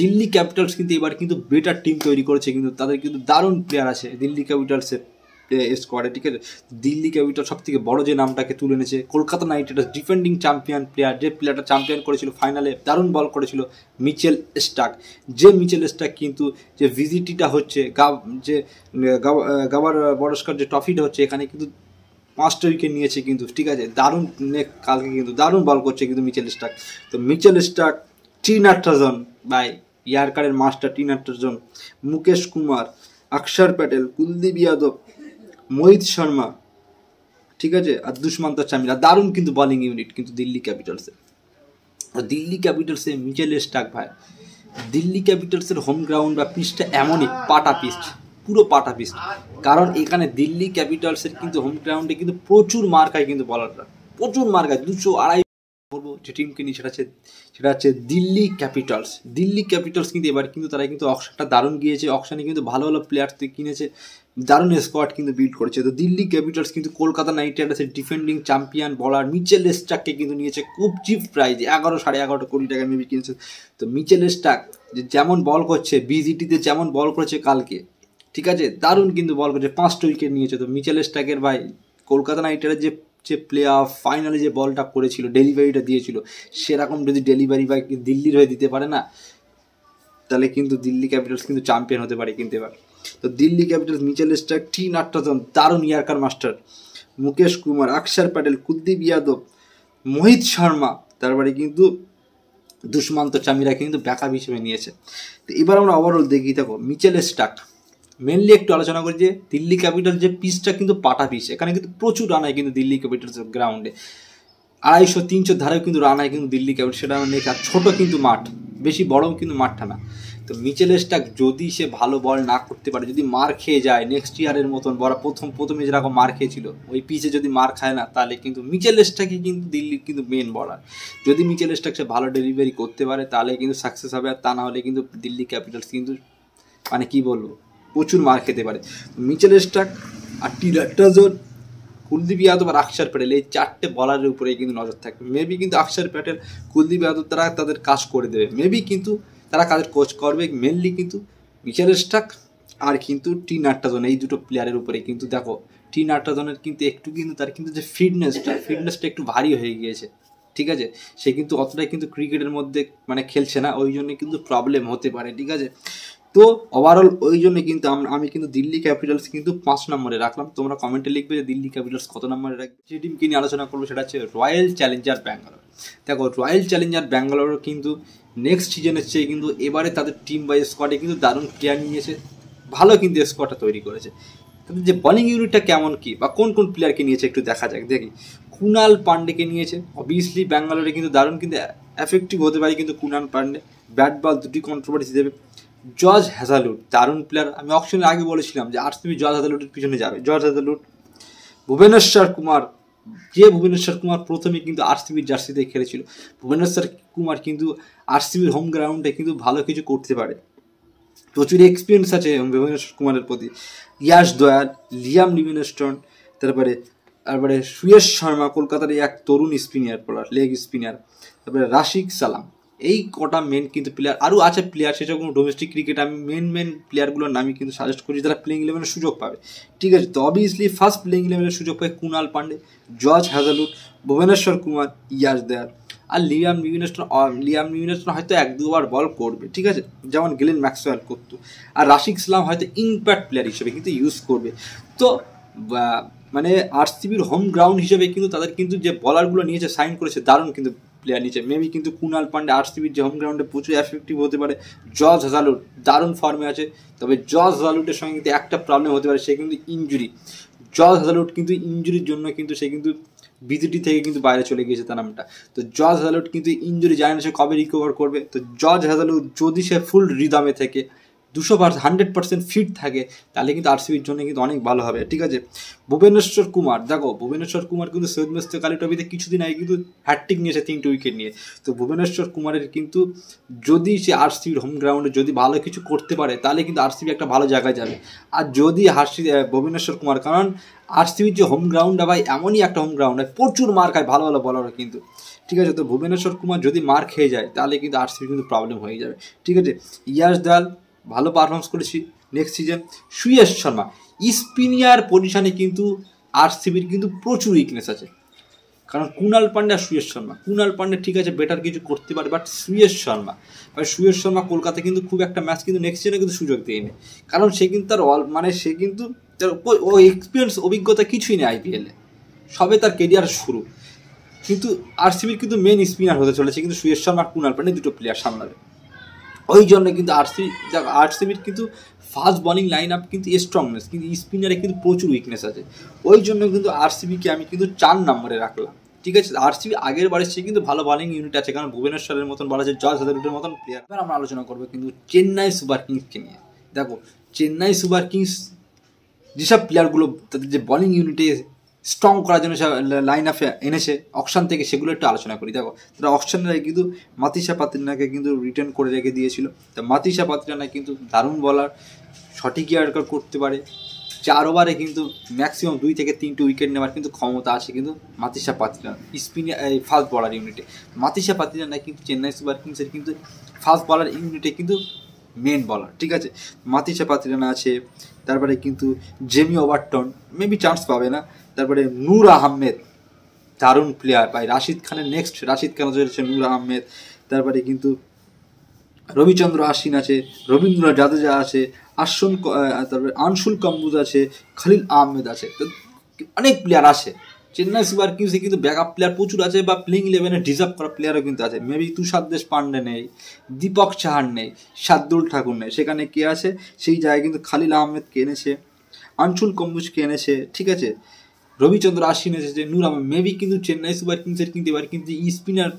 দিল্লি ক্যাপিটালস কিন্তু এবার কিন্তু বেটার টিম তৈরি করেছে, কিন্তু তাদের কিন্তু দারুণ প্লেয়ার আছে দিল্লি ক্যাপিটালসের স্কোয়াডে, ঠিক আছে। দিল্লি ক্যাপিটাল সব থেকে বড় যে নামটাকে তুলে এনেছে Kolkata Knight Riders defending champion player, যে প্লেয়ারটা চ্যাম্পিয়ন করেছিল ফাইনালে, দারুণ বল করেছিল মিচেল স্টার্ক। যে মিচেল স্টার্ক কিন্তু যে ভিজিটিটা হচ্ছে যে গাভাস্কর যে ট্রফিটা হচ্ছে, এখানে কিন্তু 5টা উইকেট নিয়েছে কিন্তু, ঠিক আছে। দারুণ কালকে কিন্তু দারুণ বল করছে কিন্তু মিচেল স্টার্ক। তো মিচেল স্টার্ক, টি নাটরাজন ভাই, ইয়ারকারের মাস্টার টি নাটরাজন, মুকেশ কুমার, অক্ষর প্যাটেল, কুলদীপ যাদব, মোহিত শর্মা, ঠিক আছে, আর দুষ্মন্ত চামিলা, দারুণ কিন্তু বোলিং ইউনিট কিন্তু দিল্লি ক্যাপিটালসের। দিল্লি ক্যাপিটালসে মিচেল স্টার্ক ভাই, দিল্লি ক্যাপিটালসের হোম গ্রাউন্ড বা পিচটা এমনই পাটা পিচ, পুরো পাটা পিচ। কারণ এখানে দিল্লি ক্যাপিটালসের কিন্তু হোম গ্রাউন্ডে কিন্তু প্রচুর মার খায় কিন্তু বলাররা, প্রচুর মার খায়। 200-250 বলবো যে টিমকে নিয়ে, সেটা হচ্ছে দিল্লি ক্যাপিটালস। দিল্লি ক্যাপিটালস কিন্তু এবার কিন্তু তারা কিন্তু অকশনটা দারুণ গিয়েছে, অকশনে কিন্তু ভালো প্লেয়ার কিনেছে, দারুণ স্কোয়াড কিন্তু বিল্ড করেছে। তো দিল্লি ক্যাপিটালস কিন্তু কলকাতা নাইট রাইডার্সের ডিফেন্ডিং চ্যাম্পিয়ন বলার মিচেল স্টার্ককে কিন্তু নিয়েছে খুব চিপ প্রাইজে, 11-11.5 কোটি টাকা মেবি কিনেছে। তো মিচেল স্টার্ক যেমন বল করছে, বিজিটিতে যেমন বল করেছে কালকে, ঠিক আছে, দারুণ কিন্তু বল করছে, 5টা উইকেট নিয়েছে। তো মিচেল স্টার্কের ভাই কলকাতা নাইট রাইডার্স যে প্লে অফ ফাইনালে যে বলটা করেছিল, ডেলিভারিটা দিয়েছিল, সেরকম যদি ডেলিভারি ভাই দিল্লির হয়ে দিতে পারে না, তাহলে কিন্তু দিল্লি ক্যাপিটালস কিন্তু চ্যাম্পিয়ন হতে পারে কিন্তু এবার। তো দিল্লি ক্যাপিটালস, মিচেল স্টার্ক, টি নাটরাজন দারুণ ইয়ারকার মাস্টার, মুকেশ কুমার, অক্ষর প্যাটেল, কুলদীপ যাদব, মোহিত শর্মা, তারপরে কিন্তু দুষ্মন্ত চামিরা কিন্তু ব্যাকআপ হিসেবে নিয়েছে। তো এবার আমরা ওভারঅল দেখি, দেখো মিচেল স্টার্ক মেনলি একটু আলোচনা করি যে দিল্লি ক্যাপিটাল যে পিচটা কিন্তু পাটা পিচ, এখানে কিন্তু প্রচুর রান হয় কিন্তু দিল্লি ক্যাপিটালসের গ্রাউন্ডে, 250-300 ধারেও কিন্তু রান হয় কিন্তু দিল্লি ক্যাপিটাল, সেটা আমরা দেখি। আর ছোটো কিন্তু মাঠ, বেশি বড়ও কিন্তু মাঠটা না। তো মিচেল স্টার্ক যদি সে ভালো বল না করতে পারে, যদি মার খেয়ে যায় নেক্সট ইয়ারের মতন, বড় প্রথমে যেরকম মার খেয়েছিল ওই পিচে যদি মার খায় না, তাহলে কিন্তু মিচেল স্টার্কই কিন্তু দিল্লির কিন্তু মেন বলার। যদি মিচেল স্টার্ক সে ভালো ডেলিভারি করতে পারে তাহলে কিন্তু সাকসেস হবে, আর তা না হলে কিন্তু দিল্লি ক্যাপিটালস কিন্তু মানে কি বলবো প্রচুর মার খেতে পারে। মিচেল স্টার্ক আর টি নাটরাজন কুলদীপ যাদব আর অক্ষর প্যাটেল এই 4টে বলারের উপরেই কিন্তু নজর থাকবে। মেবি কিন্তু অক্ষর প্যাটেল, কুলদীপ যাদব তারা তাদের কাজ করে দেবে, মেবি কিন্তু তারা কাজের কোচ করবে। মেনলি কিন্তু মিচেল স্টার্ক আর কিন্তু টি নাট্টাজন, এই দুটো প্লেয়ারের উপরে কিন্তু দেখো টি নাট্টাজনের কিন্তু একটু কিন্তু তার কিন্তু যে ফিটনেসটা একটু ভারী হয়ে গিয়েছে, ঠিক আছে। সে কিন্তু অতটাই কিন্তু ক্রিকেটের মধ্যে মানে খেলছে না, ওই জন্য কিন্তু প্রবলেম হতে পারে, ঠিক আছে। তো ওভারঅল ওই জন্য কিন্তু আমি কিন্তু দিল্লি ক্যাপিটালস কিন্তু 5 নম্বরে রাখলাম। তোমরা কমেন্টে লিখবে যে দিল্লি ক্যাপিটালস কত নম্বরে রাখবে। যে টিমকে নিয়ে আলোচনা করবো সেটা হচ্ছে রয়্যাল চ্যালেঞ্জার ব্যাঙ্গালোর। দেখো রয়্যাল চ্যালেঞ্জার ব্যাঙ্গালোর কিন্তু নেক্সট সিজনের চেয়ে কিন্তু এবারে তাদের টিম বা স্কোয়াডে কিন্তু দারুণ প্লেয়ার নিয়েছে, ভালো কিন্তু স্কোয়াডটা তৈরি করেছে। তাদের যে বলিং ইউনিটটা কেমন কি বা কোন কোন প্লেয়ারকে নিয়েছে একটু দেখা যাক। দেখি কুনাল পান্ডেকে নিয়েছে, অবভিয়াসলি ব্যাঙ্গালোরে কিন্তু দারুণ কিন্তু এফেক্টিভ হতে পারে কিন্তু কুনাল পান্ডে, ব্যাট বল দুটি কন্ট্রোভার্সি দেবে। জর্জ হ্যাজালউড দারুণ প্লেয়ার, আমি অপশনের আগে বলেছিলাম যে আরসিবি জর্জ হ্যাজালউডের পিছনে যাবে। জর্জ হ্যাজালউড, ভুবনেশ্বর কুমার, যে ভুবনেশ্বর কুমার প্রথমে কিন্তু আরসিবির জার্সিতে খেলেছিল, ভুবনেশ্বর কুমার কিন্তু আরসিবির হোম গ্রাউন্ডে কিন্তু ভালো কিছু করতে পারে, প্রচুর এক্সপিরিয়েন্স আছে ভুবনেশ্বর কুমারের প্রতি। ইয়াশ দয়াল, লিয়াম লিভিংস্টোন, তারপরে সুয়েশ শর্মা, কলকাতার এক তরুণ স্পিনার বোলার, লেগ স্পিনার, তারপরে রাশিক সালাম, এই কটা মেন কিন্তু প্লেয়ার। আরও আছে প্লেয়ার, সেসব কোনো ডোমেস্টিক ক্রিকেট আমি মেন প্লেয়ারগুলোর নামই কিন্তু সাজেস্ট করছি যারা প্লেইং ইলেভেনের সুযোগ পাবে, ঠিক আছে। তো অবভিয়াসলি ফার্স্ট প্লেইং ইলেভেনের সুযোগ পাবে কুনাল পান্ডে, জর্জ হ্যাজালউড, ভুবনেশ্বর কুমার, ইয়াশ দয়াল আর লিয়াম লিভিংস্টোন হয়তো 1-2 বার বল করবে, ঠিক আছে, যেমন গ্লেন ম্যাক্সওয়েল করতো। আর রাশিক সালাম হয়তো ইম্প্যাক্ট প্লেয়ার হিসেবে কিন্তু ইউজ করবে। তো মানে আরসিবির হোম গ্রাউন্ড হিসেবে কিন্তু তাদের কিন্তু যে বলারগুলো নিয়েছে, সাইন করেছে, দারুণ কিন্তু প্লেয়ার নিয়েছে। মেবি কিন্তু কুনাল পান্ডে আরসিবির যে হোম গ্রাউন্ডে প্রচুর এফেক্টিভ হতে পারে। জর্জ হ্যাজালউড দারুণ ফর্মে আছে, তবে জর্জ হ্যাজালউডের সঙ্গে কিন্তু একটা প্রবলেম হতে পারে, সে কিন্তু ইঞ্জুরি। জর্জ হ্যাজালউড কিন্তু ইঞ্জুরির জন্য কিন্তু সে কিন্তু বিজিটি থেকে কিন্তু বাইরে চলে গিয়েছে তার নামটা। তো জর্জ হ্যাজালউড কিন্তু ইঞ্জুরি, জানে না সে কবে রিকভার করবে। তো জর্জ হ্যাজালউড যদি সে ফুল রিদমে থেকে 100% ফিট থাকে তাহলে কিন্তু আরসিবির জন্য কিন্তু অনেক ভালো হবে, ঠিক আছে। ভুবনেশ্বর কুমার, দেখো ভুবনেশ্বর কুমার কিন্তু সৈয়দ মুশতাক আলী ট্রফিতে কিছুদিন আগে কিন্তু হ্যাটট্রিক নিয়েছে 3টে উইকেট নিয়ে। তো ভুবনেশ্বর কুমারের কিন্তু যদি সে আরসিবির হোম গ্রাউন্ডে যদি ভালো কিছু করতে পারে তাহলে কিন্তু আরসিবি একটা ভালো জায়গায় যাবে। আর যদি ভুবনেশ্বর কুমার, কারণ আরসিবির যে হোম গ্রাউন্ডটা ভাই এমনই একটা হোম গ্রাউন্ড, প্রচুর মার খায় ভালো ভালো বলারও কিন্তু, ঠিক আছে। তো ভুবনেশ্বর কুমার যদি মার খেয়ে যায় তাহলে কিন্তু আরসিবি কিন্তু প্রবলেম হয়ে যাবে, ঠিক আছে। ইয়াশ দয়াল ভালো পারফরমেন্স করেছি নেক্সট সিজন। সুয়েশ শর্মা, স্পিনিয়ার পজিশনে কিন্তু আরসিবির কিন্তু প্রচুর উইকনেস আছে, কারণ কুনাল পান্ডে আর সুয়েশ শর্মা, কুনাল পান্ডে ঠিক আছে বেটার কিছু করতে পারে, বাট সুয়েশ শর্মা কলকাতা কিন্তু খুব একটা ম্যাচ কিন্তু নেক্সট সিজনে কিন্তু সুযোগ দেয়নি, কারণ সে কিন্তু তার সে কিন্তু তার ও এক্সপিরিয়েন্স অভিজ্ঞতা কিছুই নেই আইপিএলে, সবে তার কেরিয়ার শুরু। কিন্তু আরসিবির কিন্তু মেন স্পিনার হতে চলেছে কিন্তু সুয়েশ শর্মা আর কুনাল পান্ডে দুটো প্লেয়ার সামলাবে। ওই জন্য কিন্তু আরসিবির কিন্তু ফাস্ট বলিং লাইন আপ কিন্তু স্ট্রংনেস, কিন্তু স্পিনারে কিন্তু প্রচুর উইকনেস আছে। ওই জন্য কিন্তু আরসিবিকে আমি কিন্তু 4 নম্বরে রাখলাম, ঠিক আছে। আরসিবি আগের বারে সে কিন্তু ভালো বলিং ইউনিট আছে, কারণ ভুবনেশ্বরের মতন বলা যায়, জর্জ হ্যাজালউডের মতন প্লেয়ার। এবার আমরা আলোচনা করবো কিন্তু চেন্নাই সুপার কিংসকে নিয়ে। দেখো চেন্নাই সুপার কিংস যেসব প্লেয়ারগুলো তাদের যে বলিং ইউনিটে স্ট্রং করার জন্য লাইন আপে এনেছে অকশন থেকে, সেগুলো একটু আলোচনা করি। দেখো তারা অকশনের কিন্তু মাতিসা পাত্রিনাকে কিন্তু রিটার্ন করে রেখে দিয়েছিল। তো মাতিসা পাত্রিনা কিন্তু দারুণ বলার, সঠিক ইয়ার্কার করতে পারে, 4 ওভারে কিন্তু ম্যাক্সিমাম 2 থেকে 3টে উইকেট নেওয়ার কিন্তু ক্ষমতা আছে কিন্তু মাতিসা পাত্রিনা স্পিনার ফাস্ট বলার ইউনিটে। মাতিসা পাত্রিনা কিন্তু চেন্নাই সুপার কিংসের কিন্তু ফাস্ট বলার ইউনিটে কিন্তু মেন বলার, ঠিক আছে। মাতিসা পাত্রিনা আছে, তারপরে কিন্তু জেমি ওভারটন মেবি চান্স পাবে না, তারপরে নূর আহমেদ দারুণ প্লেয়ার ভাই, রাশিদ খানের নেক্সট রাশিদ খান হচ্ছে নূর আহমেদ, তারপরে কিন্তু রবিচন্দ্র আশ্বিন আছে, রবীন্দ্র জাদেজা আছে, তারপরে আনসুল কম্বুজ আছে, খলিল আহমেদ আছে, তো অনেক প্লেয়ার আছে। চেন্নাই সুপার কিংসে কিন্তু ব্যাকআপ প্লেয়ার প্রচুর আছে, বা প্লেইং ইলেভেনে ডিজার্ভ করা প্লেয়ারও কিন্তু আছে। মেবি তুষার দেশপান্ডে নেই, দীপক চাহার নেই, শার্দুল ঠাকুর নেই, সেখানে কে আছে সেই জায়গায় কিন্তু খলিল আহমেদকে এনেছে, আনসুল কম্বুজকে এনেছে, ঠিক আছে, রবিচন্দ্র আশ্বিন এসেছে, নূর আহমেদ। মেবি কিন্তু চেন্নাই সুপার কিংসের কিন্তু এবার কিন্তু স্পিনার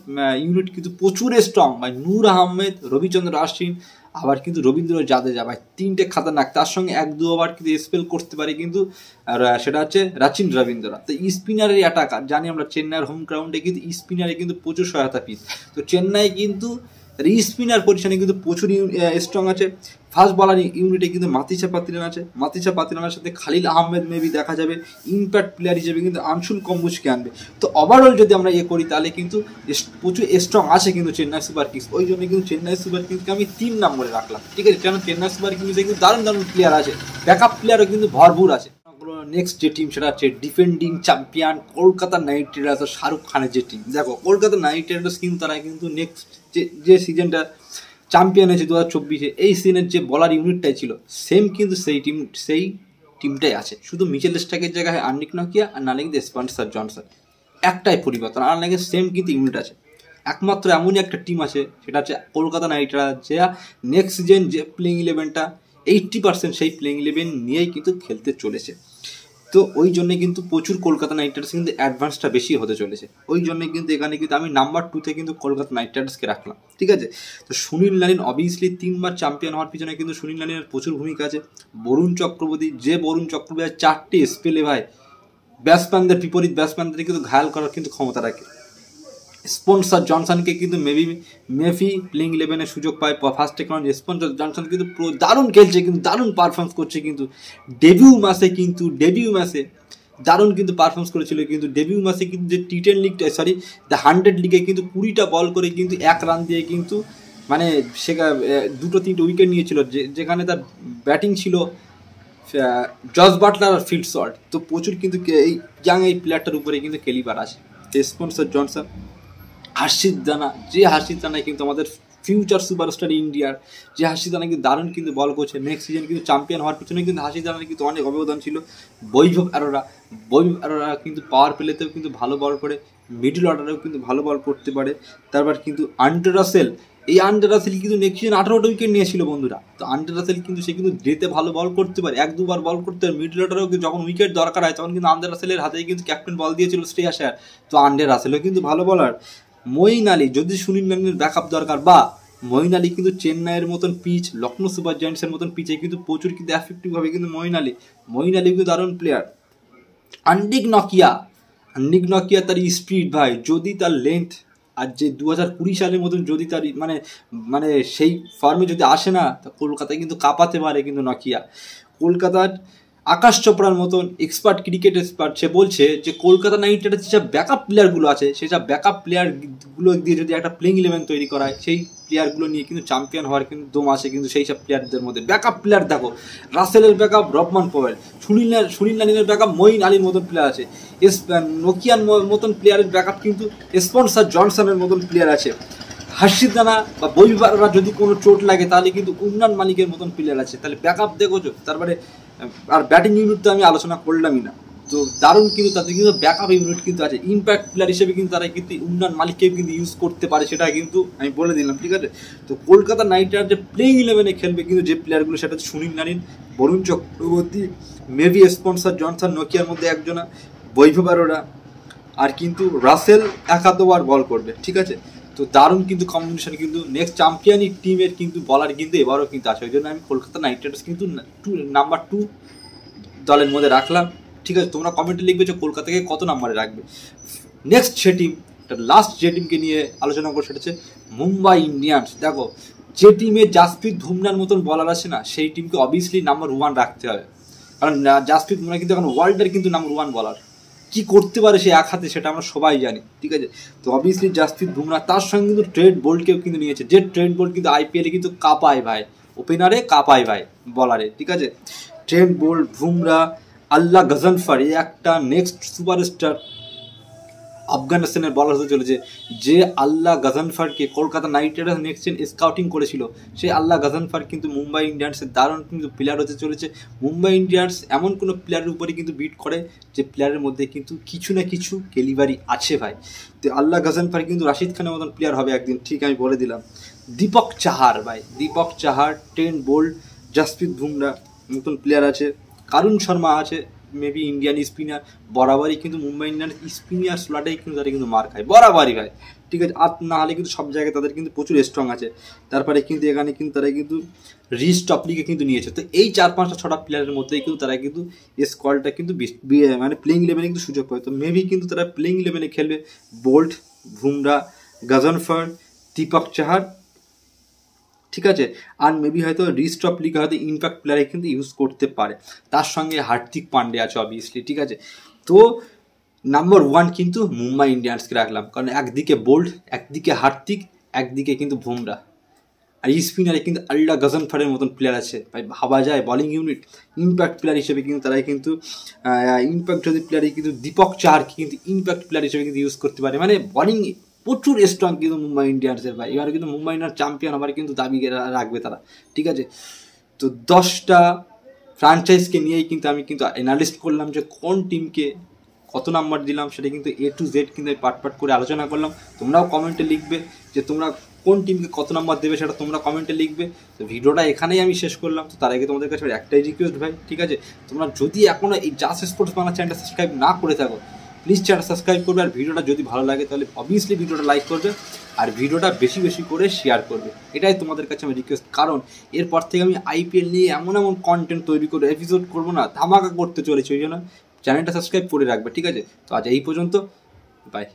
ইউনিট কিন্তু প্রচুর স্ট্রং ভাই, নূর আহমেদ, রবিচন্দ্র আশ্বিন, আবার কিন্তু রবীন্দ্র জাদেজা ভাই, 3টে খাতারনাক। তার সঙ্গে 1-2 ওভার কিন্তু স্পেল করতে পারে কিন্তু, আর সেটা হচ্ছে রাচিন রবীন্দ্র। তো স্পিনারের অ্যাটাকার জানি আমরা, চেন্নাইয়ের হোম গ্রাউন্ডে কিন্তু স্পিনারে কিন্তু প্রচুর সহায়তা পিস। তো চেন্নাই কিন্তু তার স্পিনার পজিশনে কিন্তু প্রচুর স্ট্রং আছে। ফাস্ট বলার ইউনিটে কিন্তু মাতিসা পাতিরান আছে। মাতিসা পাতিরানের সাথে খালিল আহমেদ মেবি দেখা যাবে ইম্প্যাক্ট প্লেয়ার হিসেবে কিন্তু আনসুল কম্বুজকে আনবে। তো ওভারঅল যদি আমরা করি তাহলে কিন্তু প্রচুর স্ট্রং আছে কিন্তু চেন্নাই সুপার কিংস। ওই জন্য কিন্তু চেন্নাই সুপার কিংসকে আমি 3 নম্বরে রাখলাম, ঠিক আছে। কারণ চেন্নাই সুপার কিংসে কিন্তু দারুণ দারুণ প্লেয়ার আছে, ব্যাকআপ প্লেয়ারও কিন্তু ভরপুর আছে। নেক্সট যে টিম সেটা হচ্ছে defending champion Kolkata Knight Riders, Shahrukh খানের যে টিম। দেখো কলকাতা নাইট রাইডার্স কিন্তু তারা কিন্তু নেক্সট যে সিজনটা চ্যাম্পিয়ন হয়েছে 2024-এ, এই সিজনের যে বলার ইউনিটটাই ছিল সেম কিন্তু সেই টিমটাই আছে। শুধু মিচেল স্টার্কের জায়গায় আর্নিক নকিয়া আর নালে কিন্তু স্পেন্সার জনসন, একটাই পরিবর্তন, আর নাকি সেম কিন্তু ইউনিট আছে। একমাত্র এমনই একটা টিম আছে সেটা হচ্ছে কলকাতা নাইট রাইডার্স, যে নেক্সট সিজন যে প্লেইং 11টা 80% সেই প্লেইং 11 নিয়েই কিন্তু খেলতে চলেছে। তো ওই জন্যে কিন্তু প্রচুর কলকাতা নাইট রাইডার্স কিন্তু অ্যাডভান্সটা বেশি হতে চলেছে। ওই জন্যে কিন্তু এখানে কিন্তু আমি নাম্বার 2-তে কিন্তু কলকাতা নাইট রাইডার্সকে রাখলাম, ঠিক আছে। তো সুনীল নারিন অবভিয়াসলি 3বার চ্যাম্পিয়ন হওয়ার পিছনে কিন্তু সুনীল নারিনের প্রচুর ভূমিকা আছে। বরুণ চক্রবর্তী 4টে স্পেলে ভাই ব্যাটসম্যানদের বিপরীত ব্যাটসম্যানদের কিন্তু ঘায়াল করার কিন্তু ক্ষমতা রাখে। স্পেন্সার জনসনকে কিন্তু মেফি প্লেইং 11-এর সুযোগ পায় ফার্স্ট টেকনোলজি। স্পেন্সার জনসন কিন্তু দারুণ খেলছে, কিন্তু দারুণ পারফরমেন্স করছে, কিন্তু ডেবিউ ম্যাচে দারুণ কিন্তু পারফরমেন্স করেছিল। কিন্তু ডেবিউ ম্যাচে কিন্তু যে T10 লিগটা দ্য 100 লিগে কিন্তু 20টা বল করে কিন্তু 1 রান দিয়ে কিন্তু মানে সেখানে 2-3টে উইকেট নিয়েছিল, যেখানে তার ব্যাটিং ছিল জস বাটলার আর ফিল্ড শট। তো প্রচুর কিন্তু এই প্লেয়ারটার উপরে কিন্তু কেলিবার আছে। স্পেন্সার জনসন, হার্ষিত রানা কিন্তু আমাদের ফিউচার সুপারস্টার ইন্ডিয়ার, যে হার্ষিত রানা কিন্তু দারুণ কিন্তু বল করছে। নেক্সট সিজন কিন্তু চ্যাম্পিয়ন হওয়ার পিছনে কিন্তু হার্ষিত রানার কিন্তু অনেক অবদান ছিল। বৈভব অরোরা কিন্তু পাওয়ার প্লেতেও কিন্তু ভালো বল করে, মিডল অর্ডারেও কিন্তু ভালো বল করতে পারে। তারপর কিন্তু আন্ডার রাসেল কিন্তু নেক্সট সিজন 18টা উইকেট নিয়েছিল বন্ধুরা। তো আন্ডার রাসেল কিন্তু সে কিন্তু ডেতে ভালো বল করতে পারে, 1-2 বার বল করতে পারে। মিডল অর্ডারেও যখন উইকেট দরকার হয় তখন কিন্তু আন্ডার রাসেলের হাতেই কিন্তু ক্যাপ্টেন বল দিয়েছিল শ্রেয়াস আয়ার। তো আন্ডার রাসেলও কিন্তু ভালো বলার। মঈন আলী, যদি সুনীল নারিনের ব্যাকআপ দরকার, বা মঈন আলী কিন্তু চেন্নাইয়ের মতন পিচ, লখনৌ সুপার জায়ান্টসের মতন পিচে কিন্তু প্রচুর কিন্তু এফেক্টিভভাবে কিন্তু মঈন আলী কিন্তু দারুণ প্লেয়ার। আন্ডিক নকিয়া তার স্পিড ভাই, যদি তার লেন্থ আর যে 2020 সালের মতন যদি তার মানে সেই ফর্মে যদি আসে না, তা কলকাতায় কিন্তু কাঁপাতে পারে কিন্তু নকিয়া। কলকাতার আকাশ চোপড়ার মতন ক্রিকেট এক্সপার্ট সে বলছে যে কলকাতা নাইট রাইডার্স যেসব ব্যাকআপ প্লেয়ারগুলো আছে, সেসব ব্যাকআপ প্লেয়ারগুলো দিয়ে যদি একটা প্লেইং 11 তৈরি করা হয়, সেই প্লেয়ারগুলো নিয়ে কিন্তু চ্যাম্পিয়ন হওয়ার কিন্তু দম আছে কিন্তু সেই সব প্লেয়ারদের মধ্যে। ব্যাকআপ প্লেয়ার দেখো, রাসেলের ব্যাকআপ রবমান পওয়েল, সুনীল নারিনের ব্যাকআপ মঈন আলীর মতন প্লেয়ার আছে, নকিয়ার মতন প্লেয়ারের ব্যাকআপ কিন্তু স্পেন্সার জনসনের মতন প্লেয়ার আছে। হার্ষিত রানা বা বৈভবরা যদি কোনো চোট লাগে তাহলে কিন্তু উন্নয়ন মালিকের মতন প্লেয়ার আছে। তাহলে ব্যাকআপ দেখোছো, তারপরে আর ব্যাটিং ইউনিট তো আমি আলোচনা করলামই না। তো দারুণ কিন্তু তাদের কিন্তু ব্যাকআপ ইউনিট কিন্তু আছে। ইম্প্যাক্ট প্লেয়ার হিসেবে কিন্তু তারা কিন্তু উন্নয়ন মালিককে কিন্তু ইউজ করতে পারে, সেটা কিন্তু আমি বলে দিলাম, ঠিক আছে। তো কলকাতা নাইট রাইডার্স যে প্লেইং 11-এ খেলবে কিন্তু যে প্লেয়ারগুলো, সেটা হচ্ছে Sunil Narine, Varun Chakravarthy, maybe Spencer Johnson নকিয়ার মধ্যে একজনা, বৈভব অরোরা, আর কিন্তু রাসেল 1-2 বল করবে, ঠিক আছে। তো দারুণ কিন্তু কম্বিনেশন কিন্তু নেক্সট চ্যাম্পিয়ন টিমের কিন্তু বলার কিন্তু এবারও কিন্তু আছে। ওই জন্য আমি কলকাতা নাইট রাইডার্স কিন্তু নাম্বার 2 দলের মধ্যে রাখলাম, ঠিক আছে। তোমরা কমেন্টে লিখবে যে কলকাতাকে কত নাম্বারে রাখবে। নেক্সট যে টিম, লাস্ট যে টিমকে নিয়ে আলোচনা করবো সেটা হচ্ছে মুম্বাই ইন্ডিয়ান্স। দেখো, যে টিমে জাসপ্রীত বুমরার মতন বলার আছে না, সেই টিমকে অবভিয়াসলি নাম্বার 1 রাখতে হবে। কারণ জাসপ্রীত বুমরা কিন্তু এখন ওয়ার্ল্ডের কিন্তু নাম্বার 1 বলার, কি করতে পারে সে এক হাতে সেটা আমরা সবাই জানি, ঠিক আছে। তো অবভিয়াসলি জাসপ্রীত বুমরা, তার সঙ্গে কিন্তু ট্রেন্ট বোল্টকেও কিন্তু নিয়েছে, যে ট্রেন্ট বোল্ট কিন্তু আইপিএলে কিন্তু কাঁপায় ভাই, ওপেনারে কাঁপায় ভাই, বলারে, ঠিক আছে। ট্রেন্ট বোল্ট, বুমরা, আল্লাহ গজনফর, এই একটা নেক্সট সুপারস্টার আফগানিস্তানের বলার হতে চলেছে। যে আল্লাহ গজনফরকে Kolkata Knight Riders next gen scouting করেছিল, সেই আল্লাহ গজনফর কিন্তু মুম্বাই ইন্ডিয়ান্সের দারুণ কিন্তু প্লেয়ার হতে চলেছে। মুম্বাই ইন্ডিয়ান্স এমন কোনো প্লেয়ারের উপরে কিন্তু বিট করে যে প্লেয়ারের মধ্যে কিন্তু কিছু না কিছু ডেলিভারি আছে ভাই। তো আল্লাহ গজনফর কিন্তু রাশিদ খানের মতন প্লেয়ার হবে একদিন, ঠিক আমি বলে দিলাম। দীপক চাহার, ট্রেন্ট বোল্ট, জাসপ্রীত বুমরা মতন প্লেয়ার আছে। কারুণ শর্মা আছে, মেবি ইন্ডিয়ান স্পিনার, বরাবরই কিন্তু মুম্বাই ইন্ডিয়ান্স স্পিনার স্লটেই কিন্তু তারা কিন্তু মার খায় বরাবরই ভাই, ঠিক আছে। আর না হলে কিন্তু সব জায়গায় তাদের কিন্তু প্রচুর স্ট্রং আছে। তারপরে কিন্তু এখানে কিন্তু তারা কিন্তু রিচ টপলিকে কিন্তু নিয়েছে। তো এই 4-5-6টা প্লেয়ারের মধ্যেই কিন্তু তারা কিন্তু স্কোয়াডটা কিন্তু মানে প্লেইং 11-এ কিন্তু সুযোগ পায়। তো মেবি কিন্তু তারা প্লেইং 11-এ খেলবে বোল্ট, বুমরা, গজনফর, দীপক চাহার, ঠিক আছে। আর মেবি হয়তো লিস্ট অফ লিগে হয়তো ইম্প্যাক্ট প্লেয়ারে কিন্তু ইউজ করতে পারে, তার সঙ্গে হার্দিক পান্ডে আছে অবভিয়াসলি, ঠিক আছে। তো নাম্বার 1 কিন্তু মুম্বাই ইন্ডিয়ান্সকে রাখলাম, কারণ একদিকে বোল্ড, একদিকে হার্দিক, একদিকে কিন্তু বুমরা, আর স্পিনারে কিন্তু আল্লা গজনফারের মতন প্লেয়ার আছে ভাই, ভাবা যায় বলিং ইউনিট ইম্প্যাক্ট প্লেয়ার হিসেবে কিন্তু তারাই কিন্তু ইম্প্যাক্ট যদি প্লেয়ারই কিন্তু দীপক চাহারকে কিন্তু ইম্প্যাক্ট প্লেয়ার হিসেবে কিন্তু ইউজ করতে পারে, মানে বলিং প্রচুর স্ট্রং কিন্তু মুম্বাই ইন্ডিয়ান্সের ভাই। এবার কিন্তু মুম্বাই ইন্ডিয়ান্স চ্যাম্পিয়ন আবার কিন্তু দাবি রাখবে তারা, ঠিক আছে। তো 10টা ফ্র্যাঞ্চাইজকে নিয়েই কিন্তু আমি কিন্তু অ্যানালিস্ট করলাম যে কোন টিমকে কত নাম্বার দিলাম, সেটা কিন্তু A to Z কিন্তু আমি পার্ট করে আলোচনা করলাম। তোমরাও কমেন্টে লিখবে যে তোমরা কোন টিমকে কত নাম্বার দেবে, সেটা তোমরা কমেন্টে লিখবে। তো ভিডিওটা এখানেই আমি শেষ করলাম। তো তার আগে তোমাদের কাছে একটাই রিকোয়েস্ট ভাই, ঠিক আছে, তোমরা যদি এখনও এই জাস্ট স্পোর্টস বাংলা চ্যানেলটা সাবস্ক্রাইব না করে থাকো, প্লিজ চ্যানেল সাবস্ক্রাইব করবে, আর ভিডিওটা যদি ভালো লাগে তাহলে অবভিয়াসলি ভিডিওটা লাইক করবে, আর ভিডিওটা বেশি বেশি করে শেয়ার করবে। এটাই তোমাদের কাছে আমি রিকোয়েস্ট, কারণ এরপর থেকে আমি IPL নিয়ে এমন কন্টেন্ট তৈরি করে এপিসোড করবো না, ধামাকা করতে চলেছি, ওই জন্য চ্যানেলটা সাবস্ক্রাইব করে রাখবে, ঠিক আছে। তো আজ এই পর্যন্ত, বাই।